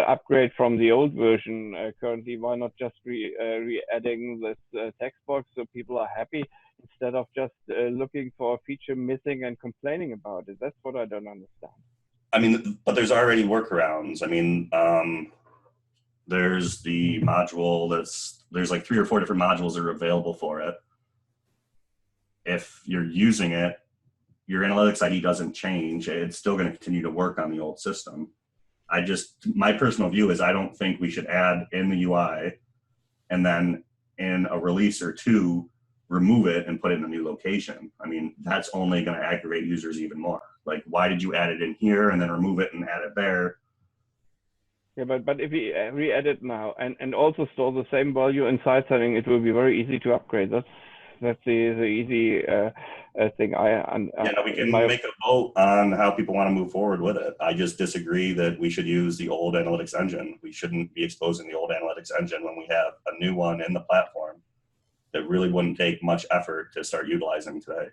upgrade from the old version currently, why not just re-adding this text box so people are happy instead of just looking for a feature missing and complaining about it? That's what I don't understand. But there's already workarounds. There's the module there's like 3 or 4 different modules that are available for it. If you're using it, your analytics ID doesn't change. It's still going to continue to work on the old system. My personal view is I don't think we should add in the UI and then in a release or 2, remove it and put it in a new location. That's only going to aggravate users even more. Like, why did you add it in here and then remove it and add it there? Yeah, but if we re-edit now and also store the same value in side setting, it will be very easy to upgrade. That's the easy thing. We can make a vote on how people want to move forward with it. I just disagree that we should use the old analytics engine. We shouldn't be exposing the old analytics engine when we have a new one in the platform that really wouldn't take much effort to start utilizing today.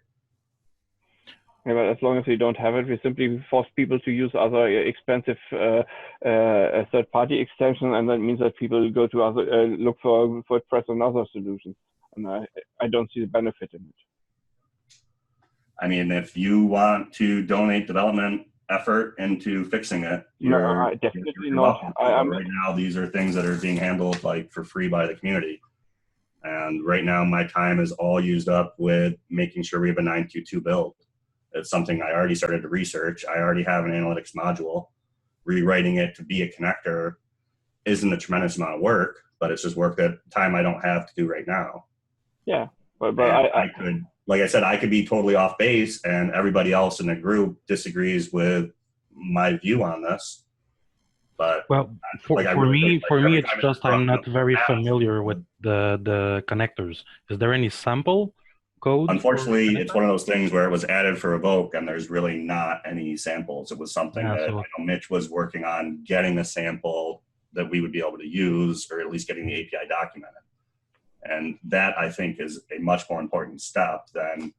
Yeah, but as long as we don't have it, we simply force people to use other expensive third-party extensions, and that means that people go to other look for WordPress and other solutions. And I don't see the benefit in it. If you want to donate development effort into fixing it, no, definitely not. Right now, these are things that are being handled for free by the community. And right now, my time is all used up with making sure we have a 9.2.2 build. It's something I already started to research. I already have an analytics module. Rewriting it to be a connector isn't a tremendous amount of work, but it's just work that time I don't have to do right now. Yeah, but And I could, like I said, I could be totally off base, and everybody else in the group disagrees with my view on this. But Well, for me, it's just I'm not very familiar with the connectors. Is there any sample code? Unfortunately, it's one of those things where it was added for Evoke, and there's really not any samples. It was something that I know Mitch was working on getting a sample that we would be able to use, or at least getting the API documented. And that, I think, is a much more important step than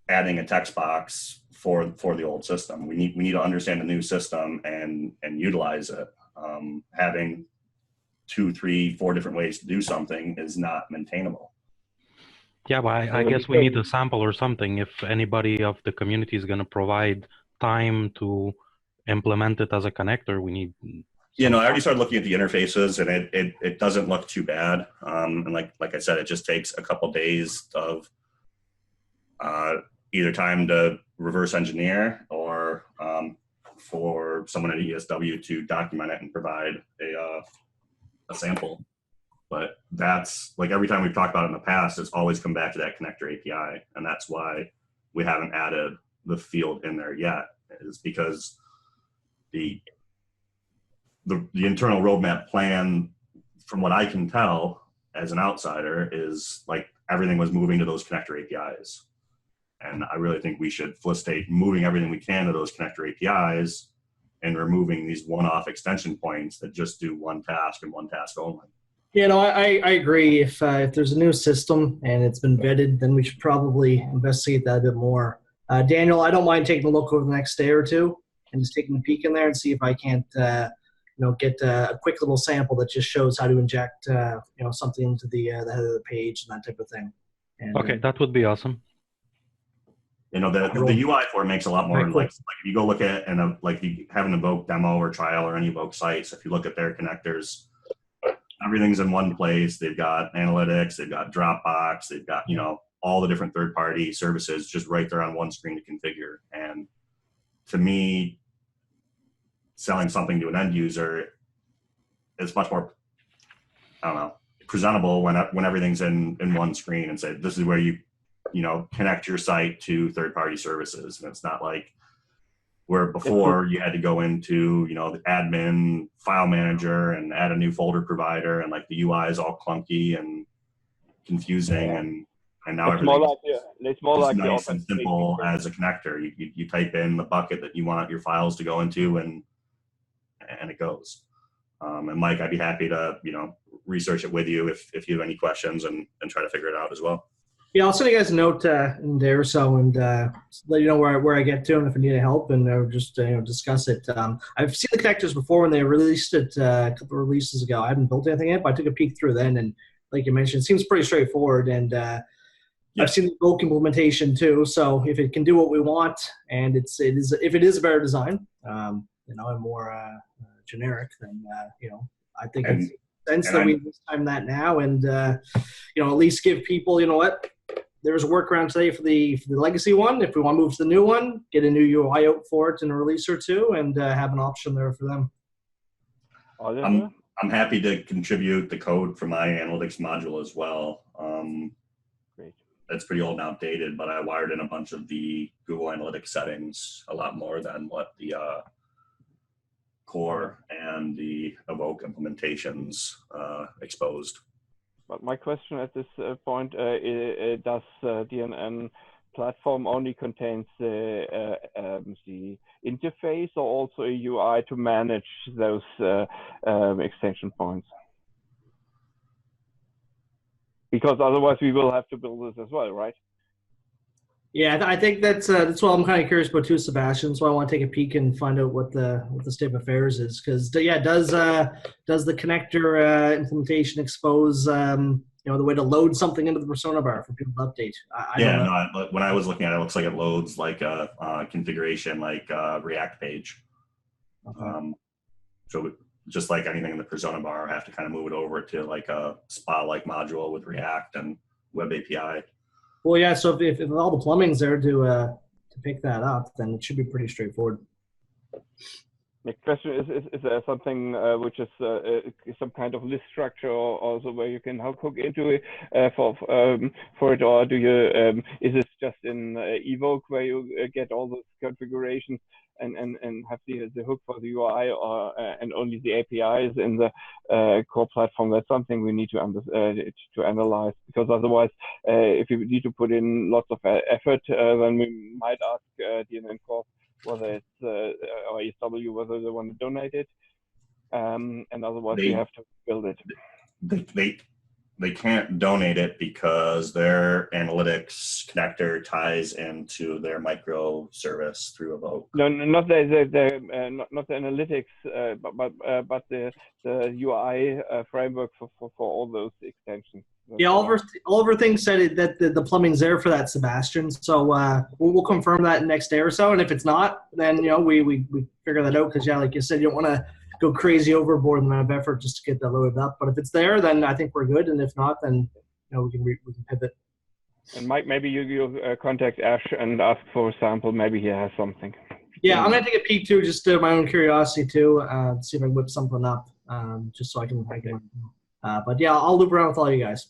adding a text box for the old system. We need to understand the new system and utilize it. Having 2, 3, 4 different ways to do something is not maintainable. Yeah, well, I guess we need a sample or something. If anybody of the community is going to provide time to implement it as a connector, we need. I already started looking at the interfaces, and it doesn't look too bad. And like I said, it just takes a couple days of either time to reverse engineer or for someone at ESW to document it and provide a sample. But that's, like, every time we've talked about it in the past, it's always come back to that connector API. And that's why we haven't added the field in there yet, is because the internal roadmap plan, from what I can tell as an outsider, is like everything was moving to those connector APIs. And I really think we should facilitate moving everything we can to those connector APIs and removing these one-off extension points that just do one task and one task only. Yeah, no, I agree. If there's a new system and it's been vetted, then we should probably investigate that a bit more. Daniel, I don't mind taking a look over the next day or two and just taking a peek in there and see if I can't, get a quick little sample that just shows how to inject, something into the head of the page and that type of thing. And, okay, that would be awesome. The UI for it makes a lot more, cool. like if you go look at, and like you have an Evoke demo or trial or any Evoke sites, if you look at their connectors, everything's in one place. They've got analytics, they've got Dropbox, they've got, all the different third-party services just right there on one screen to configure. And to me, selling something to an end user is much more, presentable when everything's in one screen, and say, this is where you connect your site to third-party services. And it's not like where before you had to go into, the admin file manager and add a new folder provider, and like the UI is all clunky and confusing, and now it's more like nice and simple as a connector. You type in the bucket that you want your files to go into, and it goes. And Mike, I'd be happy to, research it with you if you have any questions and try to figure it out as well. Yeah, I'll send you guys a note in there or so, and let you know where I get to, and if I need help, and just discuss it. I've seen the connectors before when they released it a couple of releases ago. I haven't built anything yet, but I took a peek through then, and like you mentioned, it seems pretty straightforward. And I've seen the Evoke implementation too. So if it can do what we want, and if it is a better design, and more generic, then I think it's sense that we time that now, and at least give people, there's a workaround today for the legacy one. If we want to move to the new one, get a new UI out for it in a release or two, and have an option there for them. I'm happy to contribute the code for my analytics module as well. Great. That's pretty old and outdated, but I wired in a bunch of the Google Analytics settings, a lot more than what the core and the Evoke implementations exposed. But my question at this point, does DNN platform only contains the interface, or also a UI to manage those extension points? Because otherwise we will have to build this as well, right? Yeah, I think that's what I'm kind of curious about too, Sebastian. So I want to take a peek and find out what the state of affairs is, because does the connector implementation expose the way to load something into the persona bar for people to update? But when I was looking at it, it looks like it loads like a configuration, like a React page. Okay. So just like anything in the persona bar, I have to kind of move it over to like a spa-like module with React and Web API. Well, yeah. So if all the plumbing's there to pick that up, then it should be pretty straightforward. The question is there something which is some kind of list structure or also where you can hook into it for it, or do you is it just in Evoke where you get all those configurations and have the hook for the UI, or and only the APIs in the core platform? That's something we need to analyze, because otherwise, if you need to put in lots of effort, then we might ask DNN Core whether it's or ESW whether they want to donate it, and otherwise we have to build it. They can't donate it because their analytics connector ties into their microservice through Evoke. No, not the analytics, but the UI framework for all those extensions. Yeah, Oliver thinks said that the plumbing's there for that, Sebastian. So we'll confirm that next day or so. And if it's not, then we figure that out, because like you said, you don't want to go crazy overboard in the amount of effort just to get that loaded up. But if it's there, then I think we're good. And if not, then we can pivot. And Mike, maybe you contact Ash and ask for a sample. Maybe he has something. Yeah, I'm gonna take a peek too, just my own curiosity too, see if I can whip something up, just so I can. But yeah, I'll loop around with all you guys.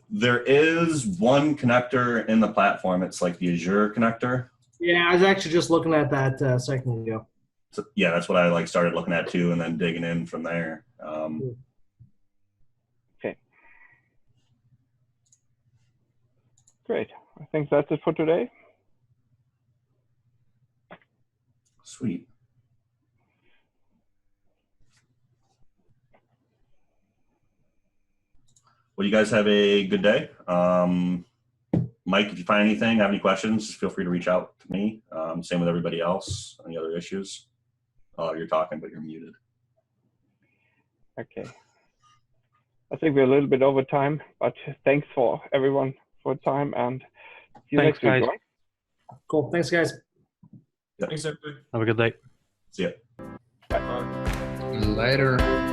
There is one connector in the platform. It's like the Azure connector. Yeah, I was actually just looking at that a second ago. So, yeah, that's what I started looking at too, and then digging in from there. Okay. Great. I think that's it for today. Sweet. Well, you guys have a good day. Mike, if you find anything, have any questions, just feel free to reach out to me. Same with everybody else. Any other issues? You're talking, but you're muted. Okay. I think we're a little bit over time, but thanks for everyone for time, and see you Thanks, next week. guys. Cool. Thanks, guys. Thanks, everybody. Have a good day. See ya. Bye. Later.